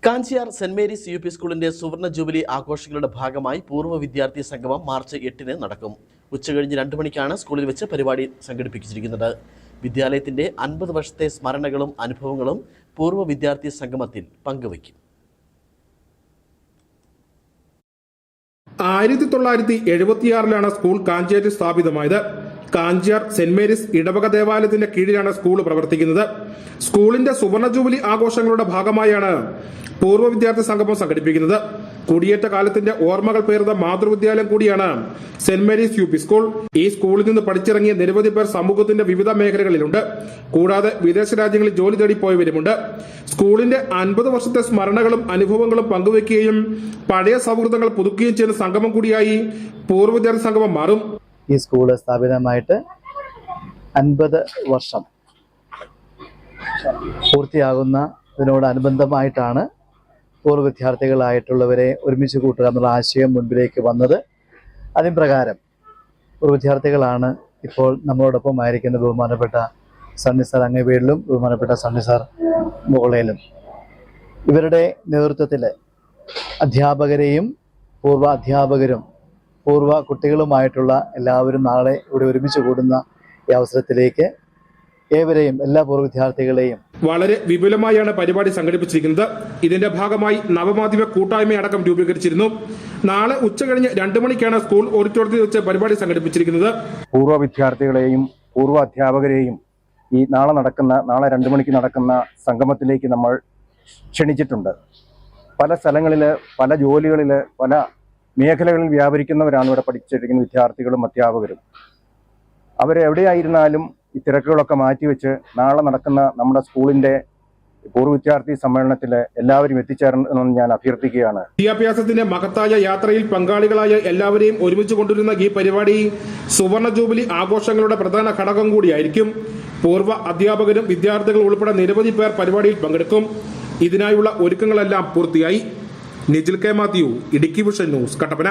Kanchiyar saint Mary's U P സ്കൂളിന്റെ സുവർണ jubilee ആഘോഷങ്ങളുടെ ഭാഗമായി പൂർവ്വ വിദ്യാർത്ഥി സംഗമം മാർച്ച് 8-ന് നടക്കും. ഉച്ചകഴിഞ്ഞ് 2 മണിക്കാണ് സ്കൂളിൽ വെച്ച് പരിപാടി സംഘടിപ്പിച്ചിരിക്കുന്നത്. വിദ്യാലയത്തിന്റെ 50 വർഷത്തെ സ്മരണകളും അനുഭവങ്ങളും പൂർവ്വ വിദ്യാർത്ഥി സംഗമത്തിൽ പങ്കുവയ്ക്കും. 1976-ലാണ് സ്കൂൾ കാഞ്ചിയാറിൽ സ്ഥാപിതമായത്. കാഞ്ചിയാർ സെന്റ് മേരീസ് ഇടവക ദേവാലയത്തിന്റെ കീഴിലാണ് സ്കൂൾ പ്രവർത്തിക്കുന്നത്. സ്കൂളിന്റെ സുവർണ ജൂബിലി ആഘോഷങ്ങളുടെ ഭാഗമായാണ് പൂർവ്വ വിദ്യാർത്ഥി സംഗമം സംഘടിപ്പിക്കുന്നത്. കുടിയേറ്റ കാലത്തിന്റെ ഓർമ്മകൾ പേർന്ന മാതൃവിദ്യാലയം കൂടിയാണ് saint Mary's U P school. ഈ സ്കൂളിൽ നിന്ന് പഠിച്ചിറങ്ങിയ നിരവധി പേർ സമൂഹത്തിന്റെ വിവിധ മേഖലകളിലുണ്ട്. കൂടാതെ വിദേശ രാജ്യങ്ങളിൽ ജോലി തേടി പോയവരുമുണ്ട്. സ്കൂളിന്റെ 50 വർഷത്തെ സ്മരണകളും അനുഭവങ്ങളും പങ്കുവയ്ക്കുകയും പഴയ സൗഹൃദങ്ങൾ പുതുക്കുകയും ചെയ്യുന്ന സംഗമം കൂടിയായി പൂർവ്വ വിദ്യാർത്ഥി സംഗമം മാറും. ഈ സ്കൂള് സ്ഥാപിതമായിട്ട് 50 വർഷം പൂർത്തിയാകുന്നതിനോടനുബന്ധമായിട്ടാണ് പൂർവ്വ വിദ്യാർത്ഥികളായിട്ടുള്ളവരെ ഒരുമിച്ച് കൂട്ടുക എന്നുള്ള ആശയം മുൻപിലേക്ക് വന്നത്. അതിൻ പ്രകാരം പൂർവ്വ വിദ്യാർത്ഥികളാണ് ഇപ്പോൾ നമ്മളോടൊപ്പം ആയിരിക്കുന്ന ബഹുമാനപ്പെട്ട സണ്ണി സാർ അങ്ങേവീടിലും ബഹുമാനപ്പെട്ട സണ്ണി സാർ മുകളയിലും. ഇവരുടെ നേതൃത്വത്തിൽ അധ്യാപകരെയും പൂർവ്വ അധ്യാപകരും പൂർവ്വ കുട്ടികളുമായിട്ടുള്ള എല്ലാവരും നാളെ ഇവിടെ ഒരുമിച്ച് കൂടുന്ന ഈ അവസരത്തിലേക്ക് ഏവരെയും എല്ലാ പൂർവ്വ വിദ്യാർത്ഥികളെയും വളരെ വിപുലമായാണ് പരിപാടി സംഘടിപ്പിച്ചിരിക്കുന്നത്. ഇതിന്റെ ഭാഗമായി നവമാധ്യമ കൂട്ടായ്മയടക്കം രൂപീകരിച്ചിരുന്നു. നാളെ ഉച്ചകഴിഞ്ഞ് 2 മണിക്കാണ് സ്കൂൾ ഓഡിറ്റോറിയത്തിൽ വെച്ച് പരിപാടി സംഘടിപ്പിച്ചിരിക്കുന്നത്. പൂർവ്വ വിദ്യാർത്ഥികളെയും പൂർവ്വ അധ്യാപകരെയും ഈ നാളെ 2 മണിക്ക് നടക്കുന്ന സംഗമത്തിലേക്ക് നമ്മൾ ക്ഷണിച്ചിട്ടുണ്ട്. പല സ്ഥലങ്ങളിൽ, പല ജോലികളിൽ, പല മേഖലകളിൽ വ്യാപരിക്കുന്നവരാണ് ഇവിടെ പഠിച്ചിരിക്കുന്ന വിദ്യാർത്ഥികളും അധ്യാപകരും. അവരെവിടെയായിരുന്നാലും ഈ തിരക്കുകളൊക്കെ മാറ്റിവെച്ച് നാളെ നടക്കുന്ന നമ്മുടെ സ്കൂളിന്റെ പൂർവ്വ വിദ്യാർത്ഥി സമ്മേളനത്തിൽ എല്ലാവരും എത്തിച്ചേരണമെന്ന് ഞാൻ അഭ്യർത്ഥിക്കുകയാണ്. വിദ്യാഭ്യാസത്തിന്റെ മഹത്തായ യാത്രയിൽ പങ്കാളികളായ എല്ലാവരെയും ഒരുമിച്ച് കൊണ്ടുവരുന്ന ഈ പരിപാടി സുവർണ ജൂബിലി ആഘോഷങ്ങളുടെ പ്രധാന ഘടകം കൂടിയായിരിക്കും. പൂർവ്വ അധ്യാപകരും വിദ്യാർത്ഥികളും ഉൾപ്പെടെ നിരവധി പേർ പരിപാടിയിൽ പങ്കെടുക്കും. ഇതിനായുള്ള ഒരുക്കങ്ങളെല്ലാം പൂർത്തിയായി. Nijil K Mathew, Idukki vision news, Kattappana.